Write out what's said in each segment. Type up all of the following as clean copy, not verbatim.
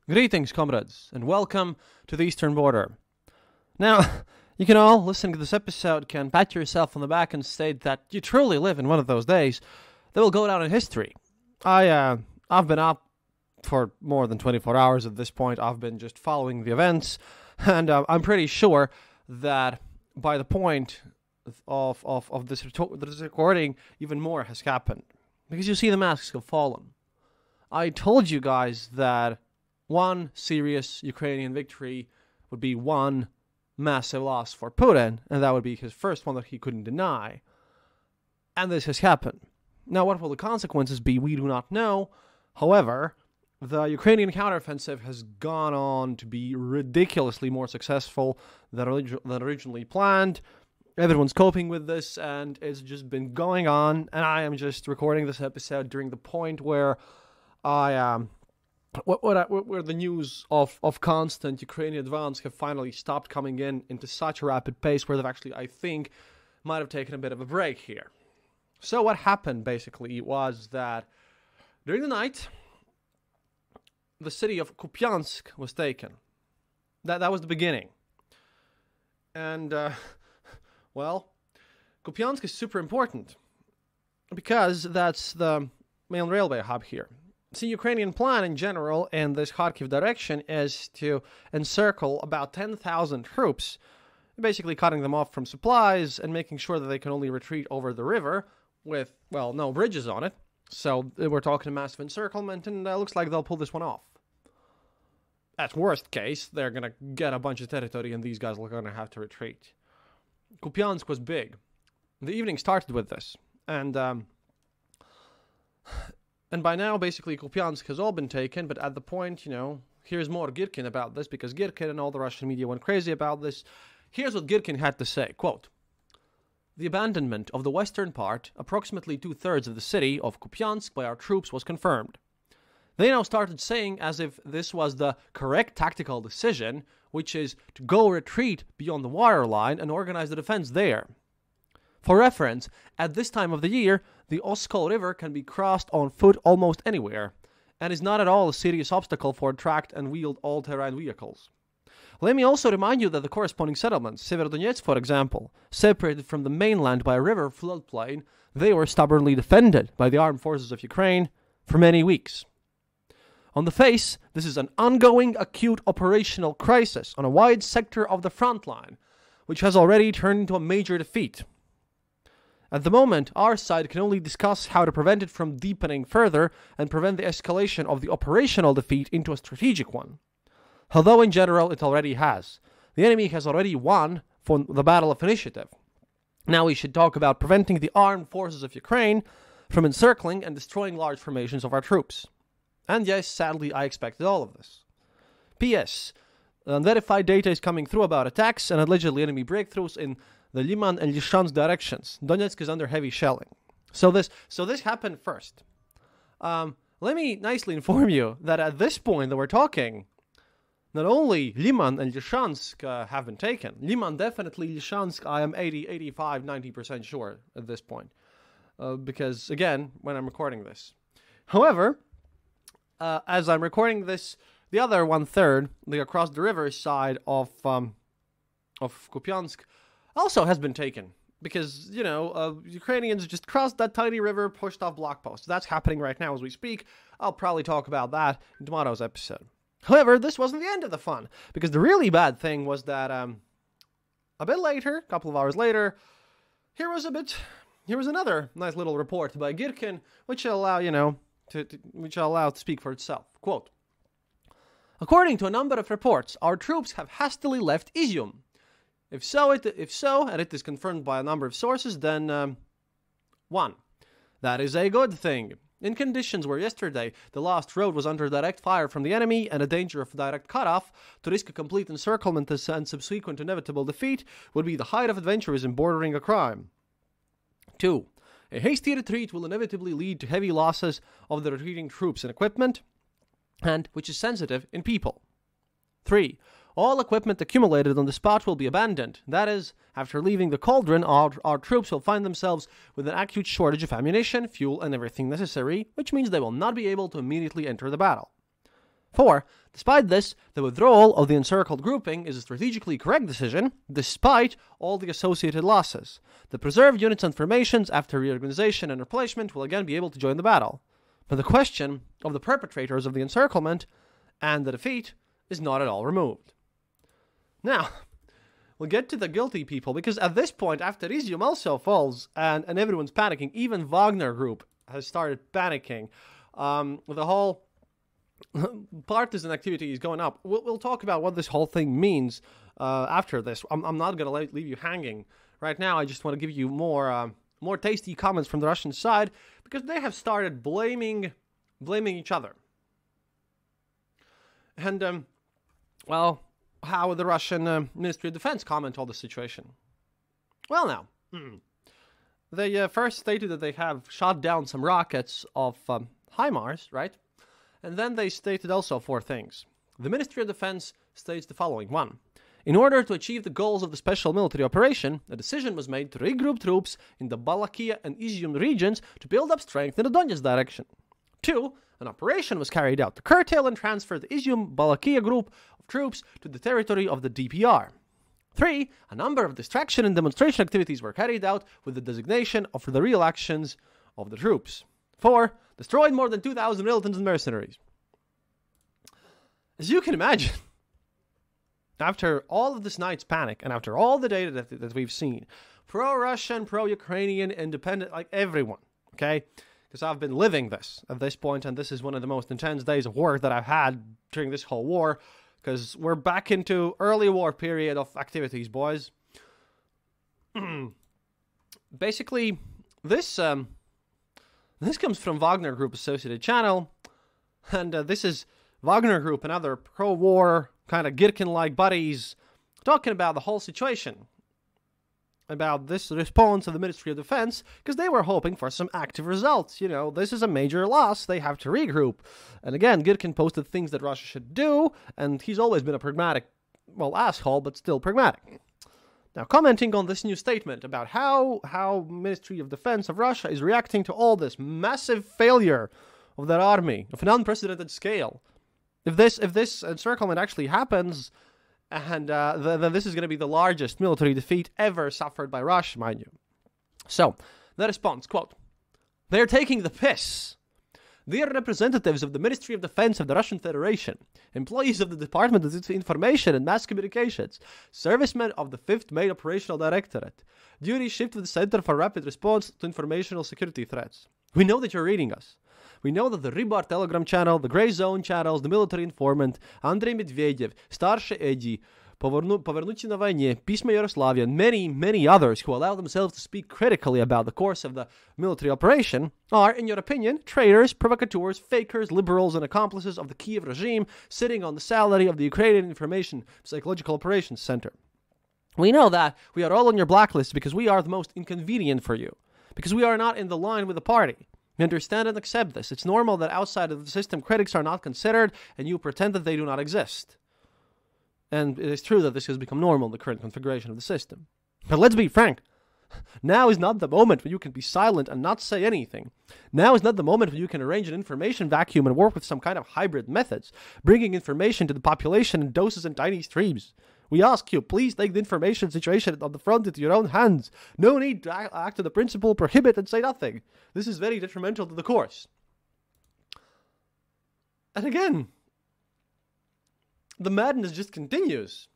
Greetings, comrades, and welcome to the Eastern Border. Now, you can all, listening to this episode, can pat yourself on the back and state that you truly live in one of those days that will go down in history. I've been up for more than 24 hours at this point. I've been just following the events, and I'm pretty sure that by the point of this recording, even more has happened. Because you see, the masks have fallen. I told you guys that one serious Ukrainian victory would be one massive loss for Putin, and that would be his first one that he couldn't deny. And this has happened. Now, what will the consequences be? We do not know. However, the Ukrainian counteroffensive has gone on to be ridiculously more successful than originally planned. Everyone's coping with this, and it's just been going on. And I am just recording this episode during the point where where the news of constant Ukrainian advance have finally stopped coming into such a rapid pace where they've actually, I think, might have taken a bit of a break here. So what happened, basically, was that during the night, the city of Kupiansk was taken. That was the beginning. And, Kupiansk is super important because that's the main railway hub here. The Ukrainian plan in general in this Kharkiv direction is to encircle about 10,000 troops, basically cutting them off from supplies and making sure that they can only retreat over the river with, no bridges on it. So we're talking massive encirclement, and it looks like they'll pull this one off. At worst case, they're going to get a bunch of territory and these guys are going to have to retreat. Kupiansk was big. The evening started with this, and by now, basically, Kupiansk has all been taken, but at the point, here's more Girkin about this, because Girkin and all the Russian media went crazy about this. Here's what Girkin had to say, quote, "The abandonment of the western part, approximately 2/3 of the city of Kupiansk by our troops was confirmed. They now started saying as if this was the correct tactical decision, which is to go retreat beyond the water line and organize the defense there. For reference, at this time of the year, the Oskol River can be crossed on foot almost anywhere, and is not at all a serious obstacle for tracked and wheeled all-terrain vehicles. Let me also remind you that the corresponding settlements, Severodonetsk, for example, separated from the mainland by a river floodplain, they were stubbornly defended by the armed forces of Ukraine for many weeks. On the face, this is an ongoing acute operational crisis on a wide sector of the front line, which has already turned into a major defeat. At the moment, our side can only discuss how to prevent it from deepening further and prevent the escalation of the operational defeat into a strategic one. Although in general it already has. The enemy has already won for the battle of initiative. Now we should talk about preventing the armed forces of Ukraine from encircling and destroying large formations of our troops. And yes, sadly, I expected all of this. P.S. Unverified data is coming through about attacks and allegedly enemy breakthroughs in the Liman and Lysychansk directions. Donetsk is under heavy shelling. So this happened first. Let me nicely inform you that at this point that we're talking, not only Liman and Lysychansk have been taken. Liman definitely, Lysychansk I am 80, 85, 90% sure at this point. Because, again, when I'm recording this. However, as I'm recording this, the other 1/3, across the river side of Kupiansk, also has been taken. Because, Ukrainians just crossed that tiny river, pushed off block posts. That's happening right now as we speak. I'll probably talk about that in tomorrow's episode. However, this wasn't the end of the fun. Because the really bad thing was that a bit later, a couple of hours later, here was another nice little report by Girkin, which will allow, to speak for itself. Quote, "According to a number of reports, our troops have hastily left Izium. If so, and it is confirmed by a number of sources, then 1. That is a good thing. In conditions where yesterday the last road was under direct fire from the enemy and a danger of direct cutoff, to risk a complete encirclement and subsequent inevitable defeat would be the height of adventurism bordering a crime. 2. A hasty retreat will inevitably lead to heavy losses of the retreating troops and equipment, and which is sensitive in people. 3. All equipment accumulated on the spot will be abandoned. That is, after leaving the cauldron, our troops will find themselves with an acute shortage of ammunition, fuel, and everything necessary, which means they will not be able to immediately enter the battle. 4. Despite this, the withdrawal of the encircled grouping is a strategically correct decision, despite all the associated losses. The preserved units and formations after reorganization and replacement will again be able to join the battle. But the question of the perpetrators of the encirclement and the defeat is not at all removed. Now, we'll get to the guilty people, because at this point, after Izium also falls and everyone's panicking, even Wagner Group has started panicking. The whole partisan activity is going up. We'll talk about what this whole thing means after this. I'm not going to leave you hanging. Right now, I just want to give you more tasty comments from the Russian side, because they have started blaming each other. And, well, how would the Russian Ministry of Defense comment on the situation? Well, now, they first stated that they have shot down some rockets of HIMARS, right? And then they stated also 4 things. The Ministry of Defense states the following. 1. In order to achieve the goals of the special military operation, a decision was made to regroup troops in the Balakia and Izium regions to build up strength in the Donetsk direction. 2. An operation was carried out to curtail and transfer the Izium-Balakia group of troops to the territory of the DPR. 3. A number of distraction and demonstration activities were carried out with the designation of the real actions of the troops. 4. Destroyed more than 2,000 militants and mercenaries. As you can imagine, after all of this night's panic and after all the data that we've seen, pro-Russian, pro-Ukrainian, independent, like everyone, okay? Because I've been living this at this point, and this is one of the most intense days of work that I've had during this whole war, because we're back into early war period of activities, boys. Basically, this comes from Wagner Group Associated Channel, and this is Wagner Group and other pro-war kind of Girkin-like buddies talking about the whole situation, about this response of the Ministry of Defense, because they were hoping for some active results. You know, this is a major loss. They have to regroup. And again, Girkin posted things that Russia should do, and he's always been a pragmatic, well, asshole, but still pragmatic. Now, commenting on this new statement about how Ministry of Defense of Russia is reacting to all this massive failure of their army, of an unprecedented scale. If this encirclement actually happens, and then this is going to be the largest military defeat ever suffered by Russia, mind you. So, the response, quote, "They're taking the piss. They're representatives of the Ministry of Defense of the Russian Federation, employees of the Department of Information and Mass Communications, servicemen of the 5th Main Operational Directorate, duty shift with the Center for Rapid Response to Informational Security Threats. We know that you're reading us. We know that the Rybar Telegram channel, the Grey Zone channels, the Military Informant, Andrei Medvedev, Starshe Edi, Povernuti na Vayne, Pismo Yaroslavia, and many, many others who allow themselves to speak critically about the course of the military operation are, in your opinion, traitors, provocateurs, fakers, liberals, and accomplices of the Kiev regime sitting on the salary of the Ukrainian Information Psychological Operations Center. We know that we are all on your blacklist because we are the most inconvenient for you, because we are not in the line with the party. You understand and accept this. It's normal that outside of the system critics are not considered and you pretend that they do not exist. And it is true that this has become normal in the current configuration of the system. But let's be frank. Now is not the moment when you can be silent and not say anything. Now is not the moment when you can arrange an information vacuum and work with some kind of hybrid methods, bringing information to the population in doses and tiny streams. We ask you, please take the information situation on the front into your own hands. No need to act on the principle, prohibit and say nothing. This is very detrimental to the course. And again, the madness just continues.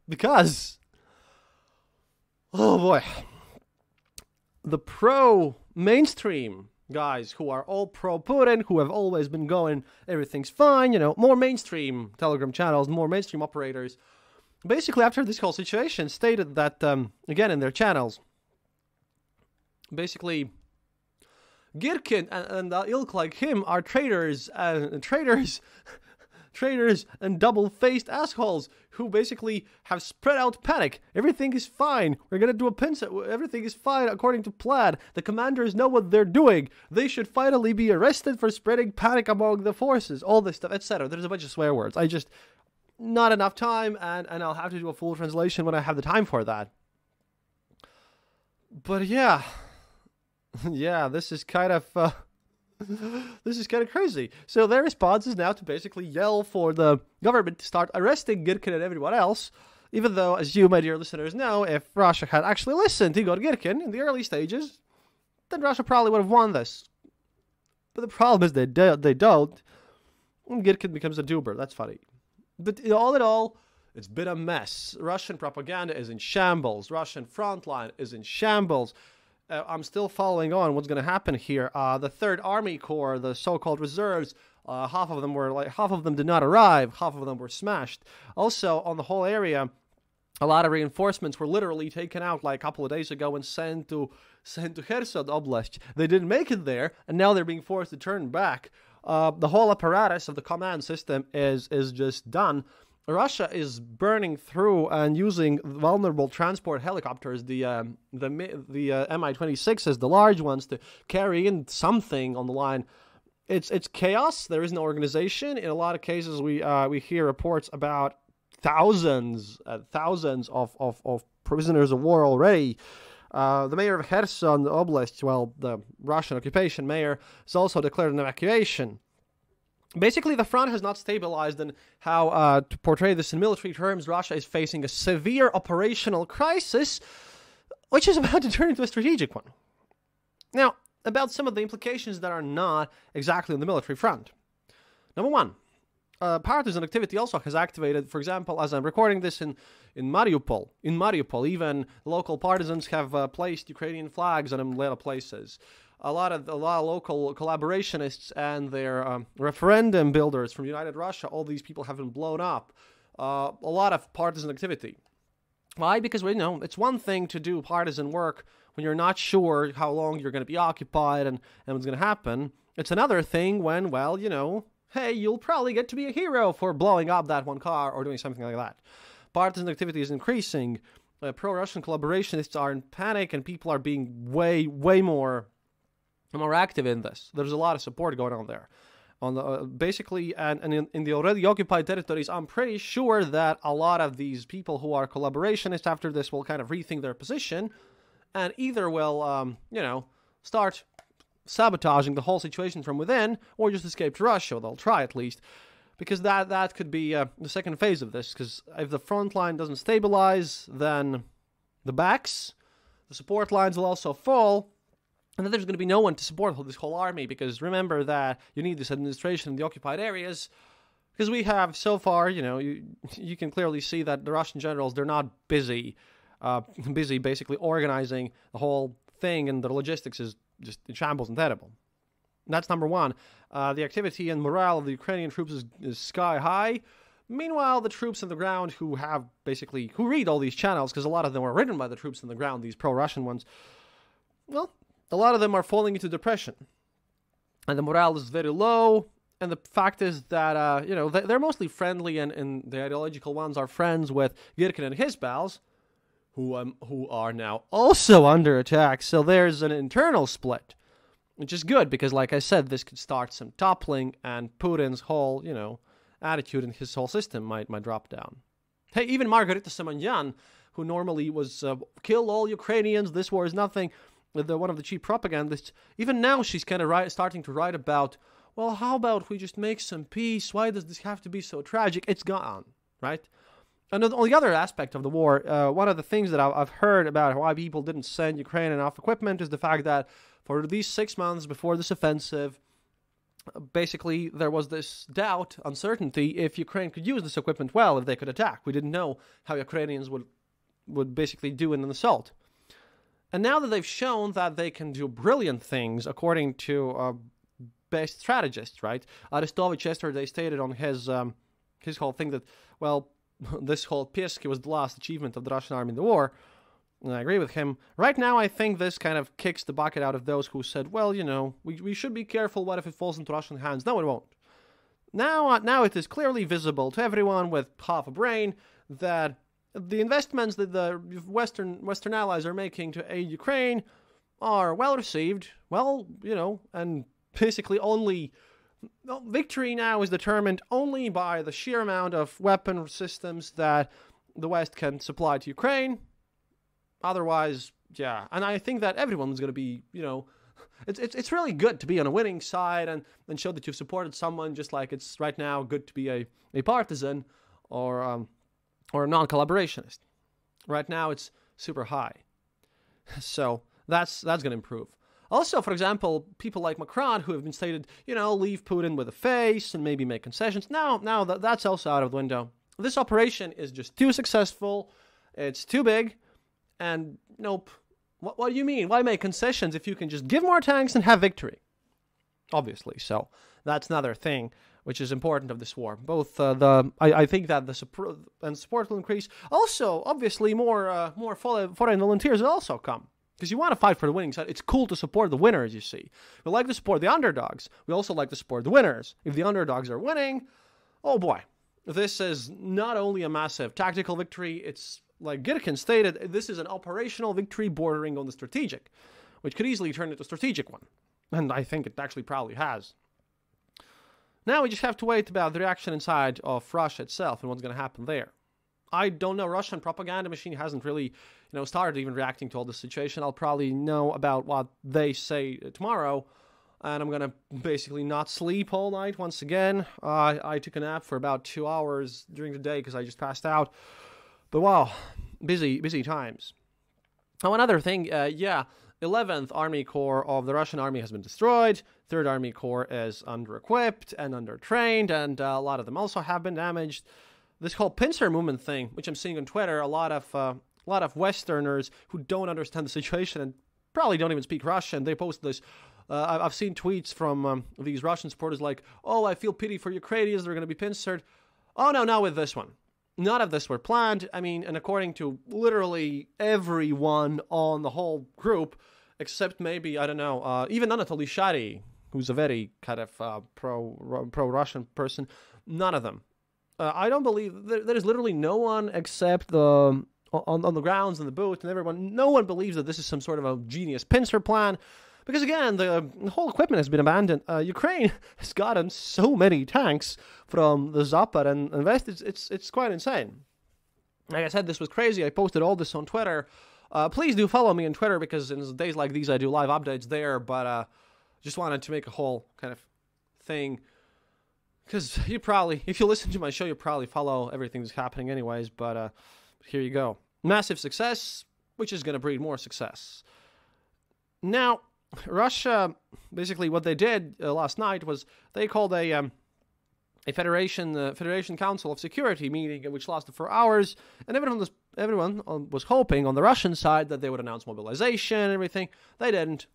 Because, oh boy, the pro-mainstream guys who are all pro-Putin, who have always been going, everything's fine, you know, more mainstream Telegram channels, more mainstream operators, basically, after this whole situation, stated that, again, in their channels, basically, Girkin and ilk like him are traitors and double-faced assholes who basically have spread out panic. Everything is fine. We're gonna do a pincer. Everything is fine according to plan. The commanders know what they're doing. They should finally be arrested for spreading panic among the forces. All this stuff, etc. There's a bunch of swear words. Not enough time, and I'll have to do a full translation when I have the time for that. But yeah, this is kind of This is kind of crazy. So their response is now to basically yell for the government to start arresting Girkin and everyone else, even though, as you, my dear listeners, know, if Russia had actually listened to Igor Girkin in the early stages, then Russia probably would have won this. But the problem is they don't, and Girkin becomes a duber. That's funny. But all in all, it's been a mess. Russian propaganda is in shambles. Russian frontline is in shambles. I'm still following on what's going to happen here. The Third Army Corps, the so-called reserves, half of them did not arrive. Half of them were smashed. Also, on the whole area, a lot of reinforcements were literally taken out like a couple of days ago and sent to Kherson Oblast. They didn't make it there, and now they're being forced to turn back. The whole apparatus of the command system is just done. Russia is burning through and using vulnerable transport helicopters, the Mi-26s, the large ones, to carry in something on the line. It's chaos. There is no organization. In a lot of cases, we hear reports about thousands of prisoners of war already. The mayor of Kherson Oblast, well, the Russian occupation mayor, has also declared an evacuation. Basically, the front has not stabilized, and how to portray this in military terms, Russia is facing a severe operational crisis, which is about to turn into a strategic one. Now, about some of the implications that are not exactly on the military front. Number one, partisan activity also has activated. For example, as I'm recording this in Mariupol. In Mariupol, even local partisans have placed Ukrainian flags on a lot of places. A lot of local collaborationists and their referendum builders from United Russia, all these people have been blown up. A lot of partisan activity. Why? Because we know it's one thing to do partisan work when you're not sure how long you're going to be occupied and what's going to happen. It's another thing when, well, hey, you'll probably get to be a hero for blowing up that one car or doing something like that. Partisan activity is increasing. Pro-Russian collaborationists are in panic, and people are being way more active in this. There's a lot of support going on there. On the basically, and in the already occupied territories, I'm pretty sure that a lot of these people who are collaborationists after this will kind of rethink their position, and either will, start sabotaging the whole situation from within, or just escape to Russia. They'll try at least, because that could be the second phase of this. Because if the front line doesn't stabilize, then the support lines will also fall. And then there's going to be no one to support this whole army, because remember that you need this administration in the occupied areas, because we have so far, you can clearly see that the Russian generals, they're not busy basically organizing the whole thing, and the logistics is just in shambles and terrible. That's number one. The activity and morale of the Ukrainian troops is sky high. Meanwhile, the troops on the ground who read all these channels, because a lot of them are written by the troops on the ground, these pro-Russian ones, well, a lot of them are falling into depression, and the morale is very low. And the fact is that they're mostly friendly, and the ideological ones are friends with Girkin and his pals, who are now also under attack. So there's an internal split, which is good, because, like I said, this could start some toppling, and Putin's whole attitude and his whole system might drop down. Hey, even Margarita Simonyan, who normally was kill all Ukrainians, this war is nothing, one of the cheap propagandists, even now she's kind of starting to write about, well, how about we just make some peace? Why does this have to be so tragic? It's gone, right? And on the other aspect of the war, one of the things that I've heard about why people didn't send Ukraine enough equipment is the fact that for these 6 months before this offensive, basically there was this doubt, uncertainty, if Ukraine could use this equipment well, if they could attack. We didn't know how Ukrainians would basically do in an assault. And now that they've shown that they can do brilliant things, according to best strategists, right? Arestovich yesterday stated on his whole thing that, well, this whole Piesky was the last achievement of the Russian army in the war. And I agree with him. Right now, I think this kind of kicks the bucket out of those who said, well, we should be careful. What if it falls into Russian hands? No, it won't. Now it is clearly visible to everyone with half a brain that the investments that the Western allies are making to aid Ukraine are well received. And basically victory now is determined only by the sheer amount of weapon systems that the West can supply to Ukraine. Otherwise, yeah. And I think that everyone's going to be, It's really good to be on a winning side and show that you've supported someone, just like it's right now good to be a partisan or a non-collaborationist. Right now it's super high. So that's going to improve. Also, for example, people like Macron who have been stated, leave Putin with a face and maybe make concessions. Now that's also out of the window. This operation is just too successful. It's too big. And nope. What do you mean? Why make concessions if you can just give more tanks and have victory? Obviously. So that's another thing which is important of this war. Both I think that the support will increase. Also, obviously, more foreign volunteers will also come. Because you want to fight for the winning side. It's cool to support the winners, you see. We like to support the underdogs. We also like to support the winners. If the underdogs are winning, oh boy. This is not only a massive tactical victory, it's, like Girkin stated, this is an operational victory bordering on the strategic, which could easily turn into a strategic one. And I think it actually probably has. Now we just have to wait about the reaction inside of Russia itself and what's going to happen there. I don't know. Russian propaganda machine hasn't really, started even reacting to all this situation. I'll probably know about what they say tomorrow. And I'm going to basically not sleep all night once again. I took a nap for about 2 hours during the day because I just passed out. But wow, busy times. Oh, another thing, 11th Army Corps of the Russian Army has been destroyed. 3rd Army Corps is under-equipped and under-trained, and a lot of them also have been damaged. This whole pincer movement thing, which I'm seeing on Twitter, a lot of Westerners who don't understand the situation and probably don't even speak Russian, they post this. I've seen tweets from these Russian supporters like, oh, I feel pity for Ukrainians, they're going to be pincered. Oh, no, not with this one. None of this were planned. I mean, and according to literally everyone on the whole group, except maybe, I don't know, even Anatoly Shary, who's a very kind of pro-Russian person, none of them. I don't believe, there is literally no one except on the grounds and the booth and everyone, no one believes that this is some sort of a genius pincer plan. Because again, the whole equipment has been abandoned. Ukraine has gotten so many tanks from the Zapad and West. It's quite insane. Like I said, this was crazy. I posted all this on Twitter. Please do follow me on Twitter because in days like these I do live updates there. But just wanted to make a whole kind of thing. Because you probably, if you listen to my show, you probably follow everything that's happening anyways. But here you go. Massive success, which is going to breed more success. Now, Russia, basically what they did last night was they called a Federation Council of Security meeting, which lasted for hours, and everyone was hoping on the Russian side that they would announce mobilization and everything. They didn't.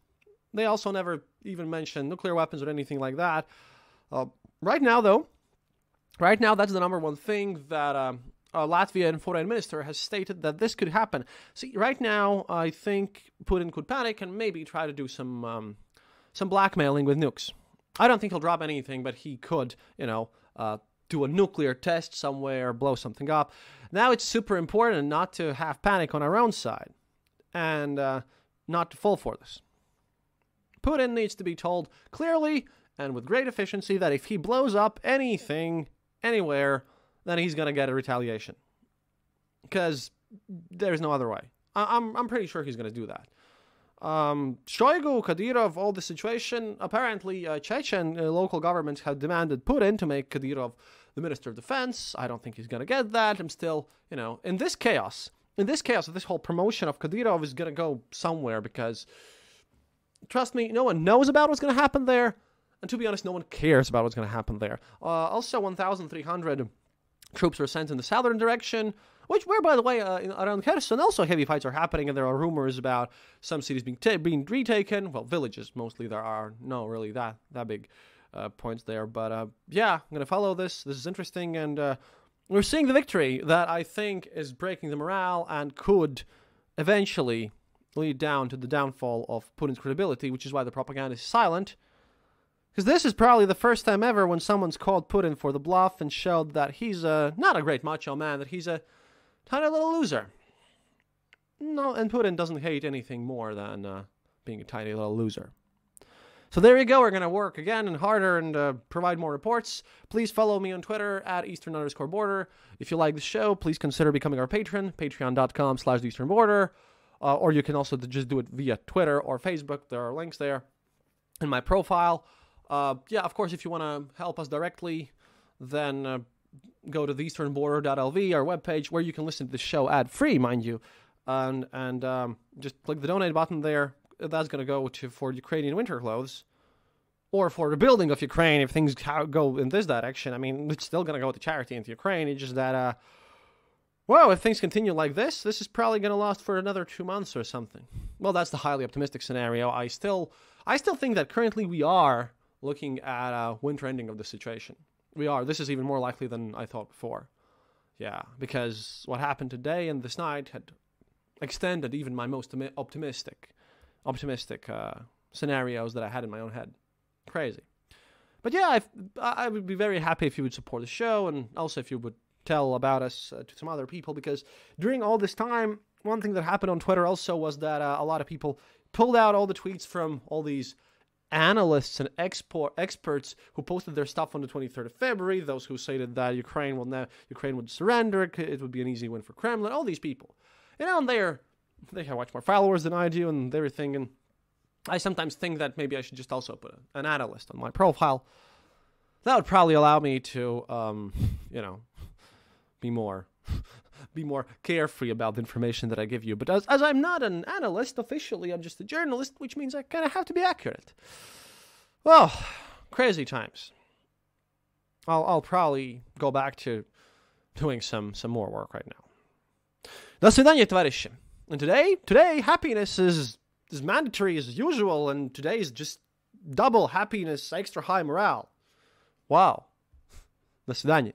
They also never even mentioned nuclear weapons or anything like that. Right now, that's the number one thing that Latvian foreign minister has stated that this could happen. See, right now, I think Putin could panic and maybe try to do some blackmailing with nukes. I don't think he'll drop anything, but he could, do a nuclear test somewhere, blow something up. Now it's super important not to have panic on our own side and not to fall for this. Putin needs to be told clearly and with great efficiency that if he blows up anything, anywhere, then he's going to get a retaliation. Because there's no other way. I'm pretty sure he's going to do that. Shoigu, Kadyrov, all the situation, apparently Chechen local governments have demanded Putin to make Kadyrov the Minister of Defense. I don't think he's going to get that. I'm still, in this chaos, this whole promotion of Kadyrov is going to go somewhere because, trust me, no one knows about what's going to happen there. And to be honest, no one cares about what's going to happen there. Also, 1,300 troops were sent in the southern direction, where, by the way, around Kherson, also heavy fights are happening, and there are rumors about some cities being retaken. Well, villages, mostly. There are no really that big points there. But, I'm going to follow this. This is interesting, and we're seeing the victory that I think is breaking the morale and could eventually lead down to the downfall of Putin's credibility, which is why the propaganda is silent. Because this is probably the first time ever when someone's called Putin for the bluff and showed that he's not a great macho man, that he's a tiny little loser. No, and Putin doesn't hate anything more than being a tiny little loser. So there you go. We're going to work again and harder and provide more reports. Please follow me on Twitter at Eastern_border. If you like the show, please consider becoming our patron, patreon.com/theeasternborder. Or you can also just do it via Twitter or Facebook. There are links there. in my profile. Yeah, of course, if you want to help us directly, then go to theeasternborder.lv, our webpage, where you can listen to the show ad-free, mind you, and just click the donate button there. That's going to go for Ukrainian winter clothes, or for the building of Ukraine if things go in this direction. I mean, it's still going to go to charity into Ukraine. It's just that, well, if things continue like this is probably going to last for another 2 months or something. Well, that's the highly optimistic scenario. I still think that currently we are looking at a winter ending of the situation. We are. This is even more likely than I thought before. Yeah, because what happened today and this night had extended even my most optimistic scenarios that I had in my own head. Crazy. But yeah, I would be very happy if you would support the show, and also if you would tell about us to some other people, because during all this time, one thing that happened on Twitter also was that a lot of people pulled out all the tweets from all these analysts and experts who posted their stuff on the 23rd of February, those who stated that Ukraine would surrender, it would be an easy win for Kremlin, all these people. You know, and they have much more followers than I do and everything, and I sometimes think that maybe I should just also put an analyst on my profile. That would probably allow me to, be more carefree about the information that I give you. But as I'm not an analyst officially, I'm just a journalist, which means I kind of have to be accurate. Well, crazy times. I'll probably go back to doing some more work right now. До свидания, товарищи. And today happiness is mandatory as usual, and today is just double happiness, extra high morale. Wow. До свидания.